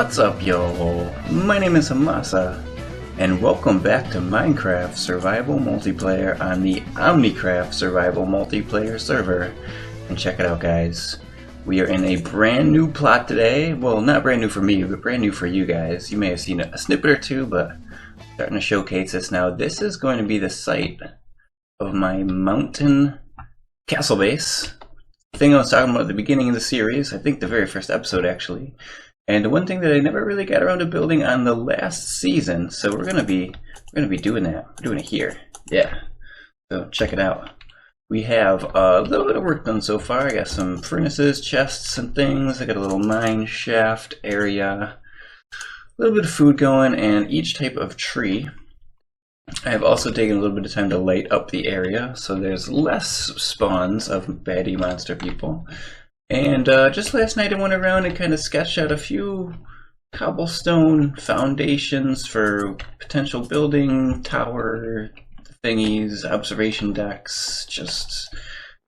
What's up, y'all? My name is Hamasa, and welcome back to Minecraft Survival Multiplayer on the Omnikraft Survival Multiplayer Server. And check it out, guys. We are in a brand new plot today. Well, not brand new for me, but brand new for you guys. You may have seen a snippet or two, but I'm starting to showcase this now. This is going to be the site of my mountain castle base. The thing I was talking about at the beginning of the series, I think the very first episode actually. And one thing that I never really got around to building on the last season, so we're gonna be doing that. We're doing it here. Yeah. So check it out. We have a little bit of work done so far. I got some furnaces, chests, and things. I got a little mine shaft area. A little bit of food going, and each type of tree. I have also taken a little bit of time to light up the area, so there's less spawns of baddie monster people. And just last night I went around and kind of sketched out a few cobblestone foundations for potential building, tower thingies, observation decks, just,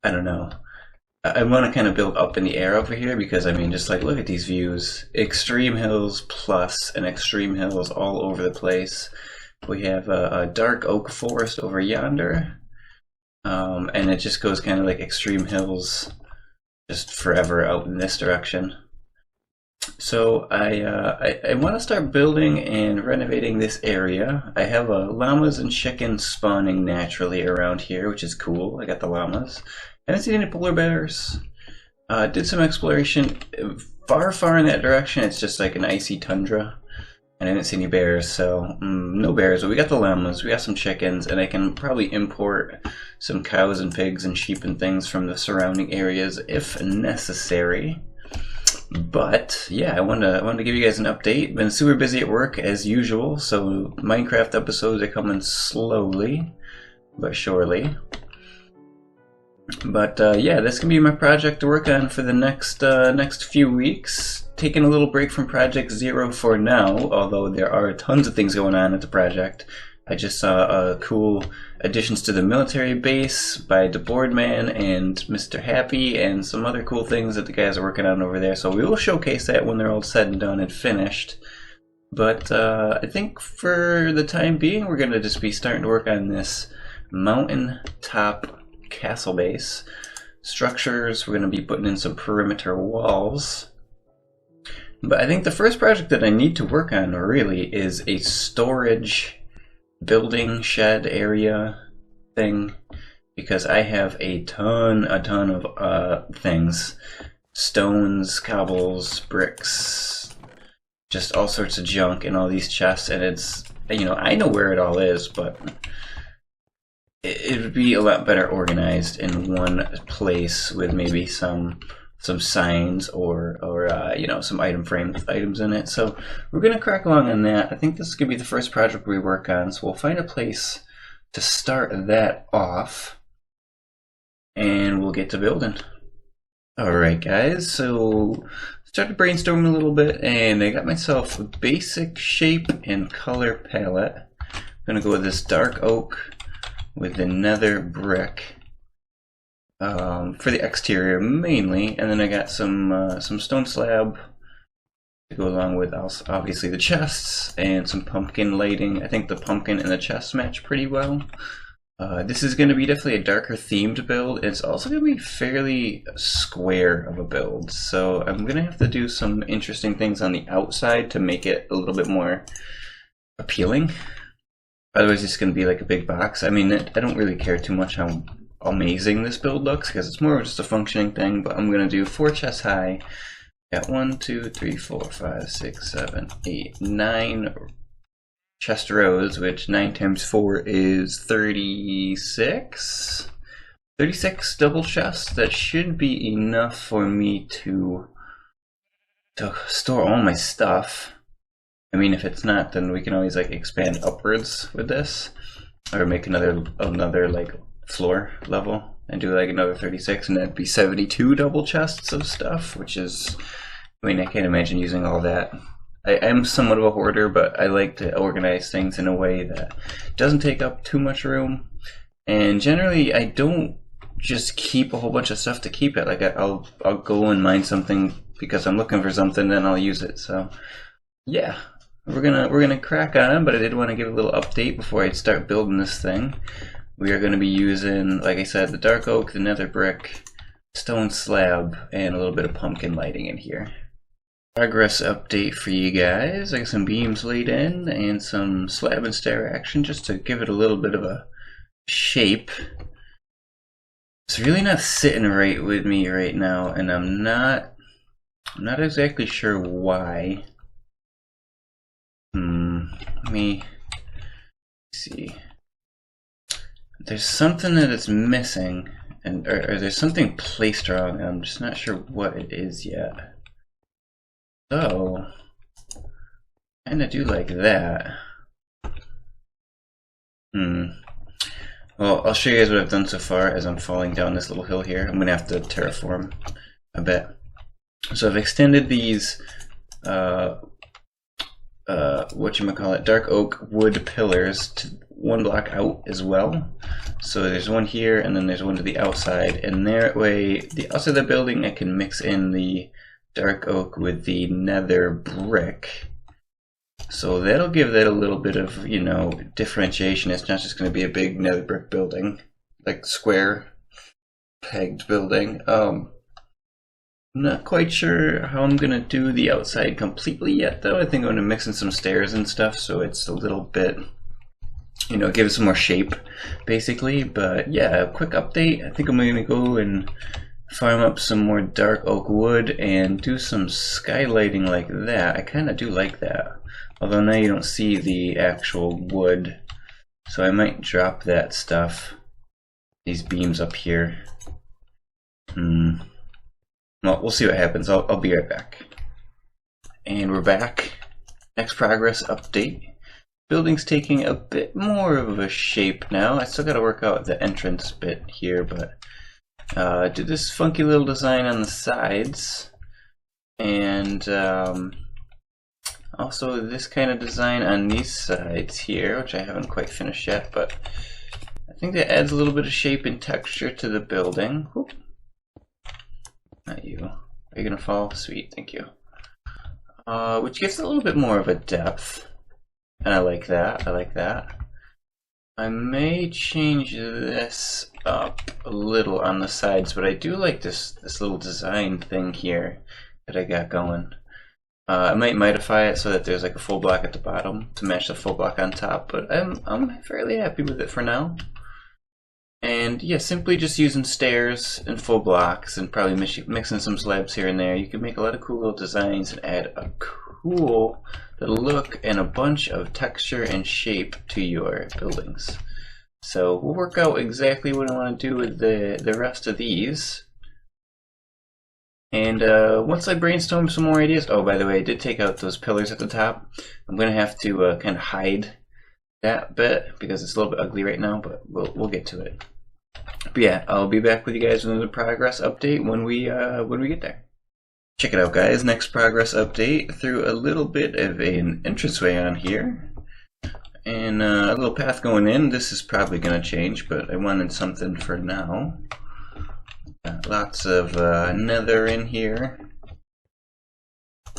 I don't know. I want to kind of build up in the air over here because, I mean, just like, look at these views. Extreme hills plus and extreme hills all over the place. We have a dark oak forest over yonder. And it just goes kind of like extreme hills just forever out in this direction. So I want to start building and renovating this area. I have llamas and chickens spawning naturally around here, which is cool. I got the llamas. I haven't seen any polar bears. Did some exploration far in that direction. It's just like an icy tundra. And I didn't see any bears, so no bears, but we got the llamas, we got some chickens, and I can probably import some cows and pigs and sheep and things from the surrounding areas if necessary. But yeah, I wanted to give you guys an update. Been super busy at work as usual, so Minecraft episodes are coming slowly but surely. But yeah, this can be my project to work on for the next few weeks. Taking a little break from Project Zero for now, although there are tons of things going on at the project. I just saw cool additions to the military base by the Boardman and Mr. Happy, and some other cool things that the guys are working on over there. So we will showcase that when they're all said and done and finished. But I think for the time being, we're going to just be starting to work on this mountain top castle base. Structures, we're going to be putting in some perimeter walls. But I think the first project that I need to work on really is a storage building shed area thing, because I have a ton of things. Stones, cobbles, bricks, just all sorts of junk in all these chests, and it's, you know, I know where it all is, but it would be a lot better organized in one place with maybe some signs or you know, some items in it. So we're gonna crack along on that. I think this is gonna be the first project we work on, so we'll find a place to start that off and we'll get to building. Alright guys, so started brainstorming a little bit and I got myself a basic shape and color palette. I'm gonna go with this dark oak with the nether brick for the exterior mainly, and then I got some stone slab to go along with obviously the chests and some pumpkin lighting. I think the pumpkin and the chests match pretty well. This is going to be definitely a darker themed build. It's also going to be fairly square of a build, so I'm going to have to do some interesting things on the outside to make it a little bit more appealing. Otherwise it's going to be like a big box. I mean, I don't really care too much how amazing this build looks because it's more just a functioning thing, but I'm going to do 4 chests high. Got 1, 2, 3, 4, 5, 6, 7, 8, 9 chest rows, which 9 times 4 is 36. 36 double chests. That should be enough for me to store all my stuff. I mean, if it's not, then we can always like expand upwards with this, or make another like floor level and do like another 36, and that'd be 72 double chests of stuff, which is, I mean, I can't imagine using all that. I am somewhat of a hoarder, but I like to organize things in a way that doesn't take up too much room, and generally I don't just keep a whole bunch of stuff to keep it. Like I'll go and mine something because I'm looking for something, then I'll use it. So yeah, we're gonna crack on, but I did want to give a little update before I start building this thing. We are going to be using, like I said, the dark oak, the nether brick, stone slab, and a little bit of pumpkin lighting in here. Progress update for you guys. I got some beams laid in and some slab and stair action just to give it a little bit of a shape. It's really not sitting right with me right now, and I'm not exactly sure why. Let me see. There's something that it's missing, and or there's something placed wrong, and I'm just not sure what it is yet. So, kinda do like that. Well, I'll show you guys what I've done so far as I'm falling down this little hill here. I'm gonna have to terraform a bit. So I've extended these dark oak wood pillars to one block out as well. So there's one here, and then there's one to the outside, and that way the outside of the building I can mix in the dark oak with the nether brick. So that'll give that a little bit of, you know, differentiation. It's not just going to be a big nether brick building, like square pegged building. I'm not quite sure how I'm going to do the outside completely yet, though. I think I'm going to mix in some stairs and stuff, so it's a little bit, you know, give it some more shape, basically. But yeah, a quick update. I think I'm going to go and farm up some more dark oak wood and do some skylighting like that. I kind of do like that. Although now you don't see the actual wood, so I might drop that stuff, these beams up here. Well, we'll see what happens. I'll be right back. And we're back. Next progress update. Building's taking a bit more of a shape now. I still got to work out the entrance bit here, but do this funky little design on the sides, and also this kind of design on these sides here, which I haven't quite finished yet, but I think that adds a little bit of shape and texture to the building. Whoop. Not you. Are you gonna fall? Sweet, thank you. Which gives it a little bit more of a depth, and I like that. I like that. I may change this up a little on the sides, but I do like this little design thing here that I got going. I might modify it so that there's like a full block at the bottom to match the full block on top, but I'm fairly happy with it for now. And yeah, simply just using stairs and full blocks and probably mixing some slabs here and there, you can make a lot of cool little designs and add a cool look and a bunch of texture and shape to your buildings. So we'll work out exactly what I want to do with the rest of these. And once I brainstorm some more ideas, oh, by the way, I did take out those pillars at the top. I'm going to have to kind of hide that bit because it's a little bit ugly right now, but we'll get to it. But yeah, I'll be back with you guys with a progress update when we get there. Check it out, guys. Next progress update. Through a little bit of an entranceway on here, and a little path going in. This is probably going to change, but I wanted something for now. Got lots of nether in here.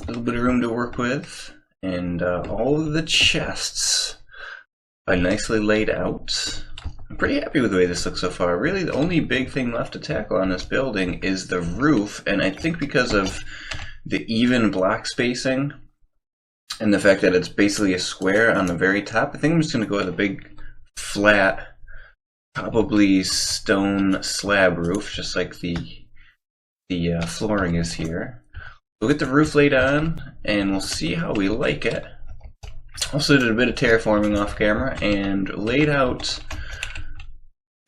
A little bit of room to work with, and all of the chests are nicely laid out. I'm pretty happy with the way this looks so far. Really, the only big thing left to tackle on this building is the roof, and I think because of the even block spacing and the fact that it's basically a square on the very top, I think I'm just going to go with a big flat, probably stone slab roof, just like the flooring is here. We'll get the roof laid on, and we'll see how we like it. Also did a bit of terraforming off camera and laid out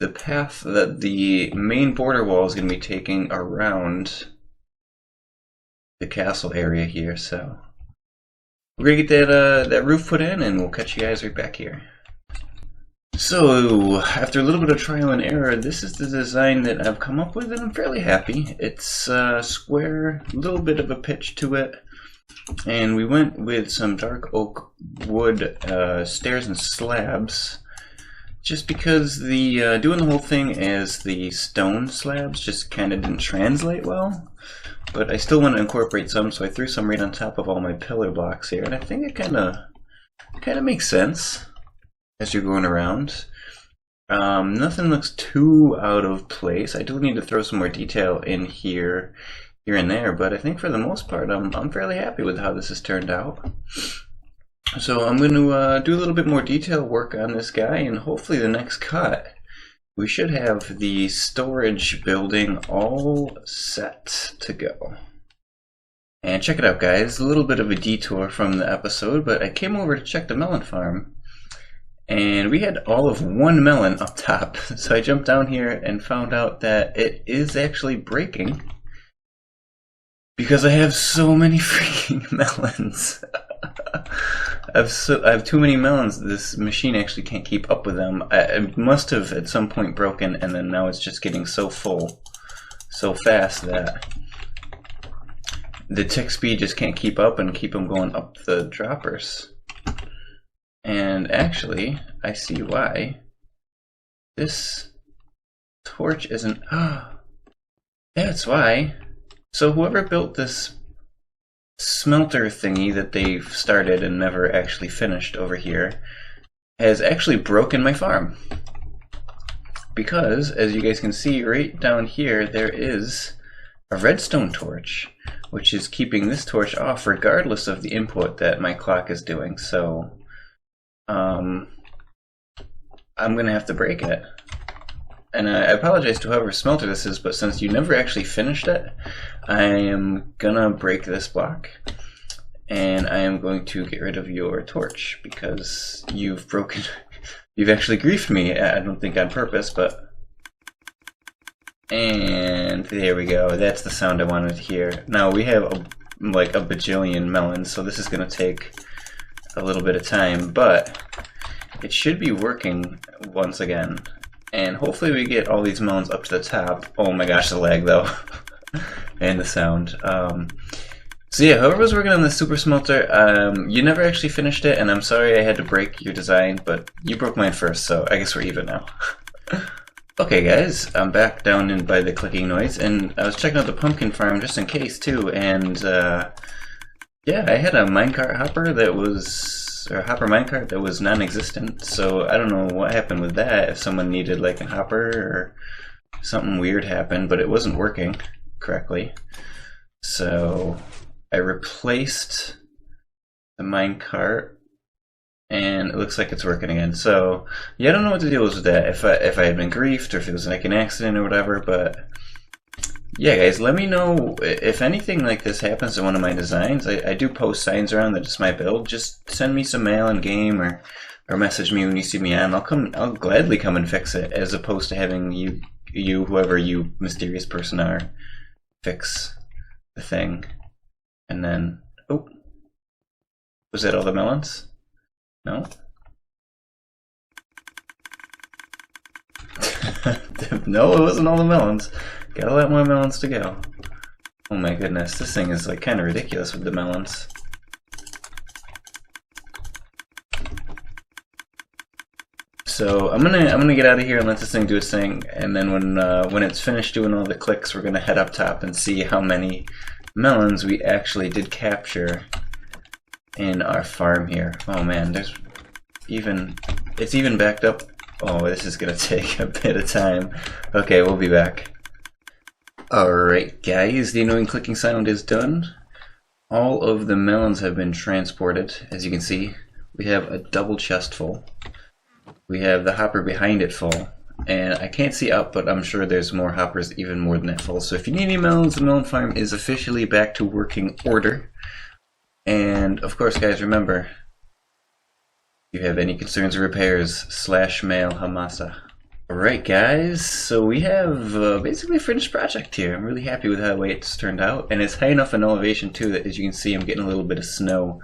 the path that the main border wall is going to be taking around the castle area here. So we're going to get that roof put in, and we'll catch you guys right back here. So, after a little bit of trial and error, this is the design that I've come up with, and I'm fairly happy. It's square, a little bit of a pitch to it, and we went with some dark oak wood stairs and slabs just because the doing the whole thing as the stone slabs just kind of didn't translate well. But I still want to incorporate some, so I threw some right on top of all my pillar blocks here, and I think it kind of makes sense as you're going around. Nothing looks too out of place. I do need to throw some more detail in here and there, but I think for the most part I'm fairly happy with how this has turned out. So I'm going to do a little bit more detail work on this guy, and hopefully the next cut we should have the storage building all set to go. And check it out, guys, a little bit of a detour from the episode, but I came over to check the melon farm, and we had all of one melon up top. So I jumped down here and found out that it is actually breaking because I have so many freaking melons. I have too many melons. This machine actually can't keep up with them. It must have at some point broken, and then now it's just getting so full so fast that the tick speed just can't keep up and keep them going up the droppers. And actually, I see why. This torch isn't... that's why. So whoever built this smelter thingy that they've started and never actually finished over here has actually broken my farm. Because, as you guys can see right down here, there is a redstone torch, which is keeping this torch off regardless of the input that my clock is doing. So, I'm gonna have to break it. And I apologize to whoever smelter this is, but since you never actually finished it, I am gonna break this block, and I am going to get rid of your torch because you've broken, you've actually griefed me. I don't think on purpose, but, and there we go. That's the sound I wanted to hear. Now we have like a bajillion melons, so this is gonna take a little bit of time, but it should be working once again. And hopefully we get all these melons up to the top. Oh my gosh, the lag though. And the sound. So yeah, whoever was working on the super smelter, you never actually finished it, and I'm sorry I had to break your design, but you broke mine first, so I guess we're even now. Okay guys, I'm back down in by the clicking noise, and I was checking out the pumpkin farm just in case too, and yeah, I had a minecart hopper that was... or a hopper minecart that was non-existent, so I don't know what happened with that, if someone needed like a hopper or something weird happened, but it wasn't working correctly. So I replaced the minecart and it looks like it's working again. So yeah, I don't know what the deal was with that, if I had been griefed or if it was like an accident or whatever, but yeah guys, let me know if anything like this happens to one of my designs. I do post signs around that it's my build. Just send me some mail in game or message me when you see me on. I'll gladly come and fix it, as opposed to having you whoever you mysterious person are, fix the thing. And then, oh, was that all the melons? No? No, it wasn't all the melons. Got a lot more melons to go. Oh my goodness, this thing is like kind of ridiculous with the melons. So I'm gonna get out of here and let this thing do its thing, and then when it's finished doing all the clicks, we're gonna head up top and see how many melons we actually did capture in our farm here. Oh man, it's even backed up. Oh, this is gonna take a bit of time. Okay, we'll be back. Alright guys, the annoying clicking sound is done. All of the melons have been transported. As you can see, we have a double chest full. We have the hopper behind it full. And I can't see up, but I'm sure there's more hoppers even more than that full. So if you need any melons, the melon farm is officially back to working order. And of course guys, remember, if you have any concerns or repairs, /mail Hamasa. Alright guys, so we have basically a finished project here. I'm really happy with how the way it's turned out, and it's high enough in elevation too that, as you can see, I'm getting a little bit of snow.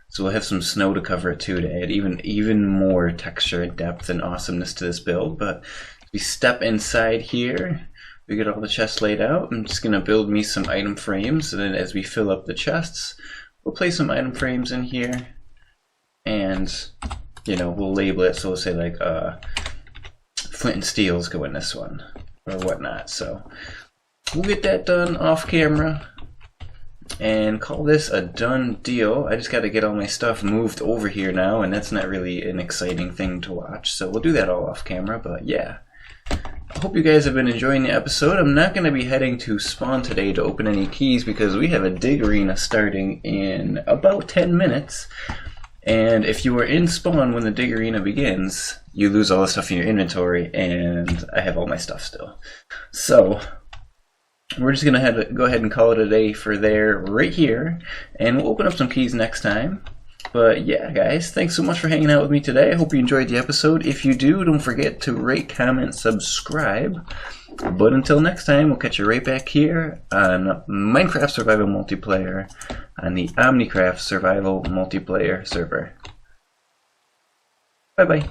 So we'll have some snow to cover it too, to add even more texture and depth and awesomeness to this build. But we step inside here, we get all the chests laid out. I'm just going to build me some item frames, and then as we fill up the chests, we'll place some item frames in here, and you know, we'll label it. So we'll say like flint and steels go in this one, or whatnot. So we'll get that done off camera and call this a done deal. I just got to get all my stuff moved over here now, and that's not really an exciting thing to watch, so we'll do that all off camera. But yeah, I hope you guys have been enjoying the episode. I'm not going to be heading to spawn today to open any keys because we have a dig arena starting in about 10 minutes, and if you are in spawn when the dig arena begins, you lose all the stuff in your inventory, and I have all my stuff still. So we're just going to go ahead and call it a day for there right here, and we'll open up some keys next time. But yeah, guys, thanks so much for hanging out with me today. I hope you enjoyed the episode. If you do, don't forget to rate, comment, subscribe. But until next time, we'll catch you right back here on Minecraft Survival Multiplayer on the Omnikraft Survival Multiplayer Server. Bye-bye.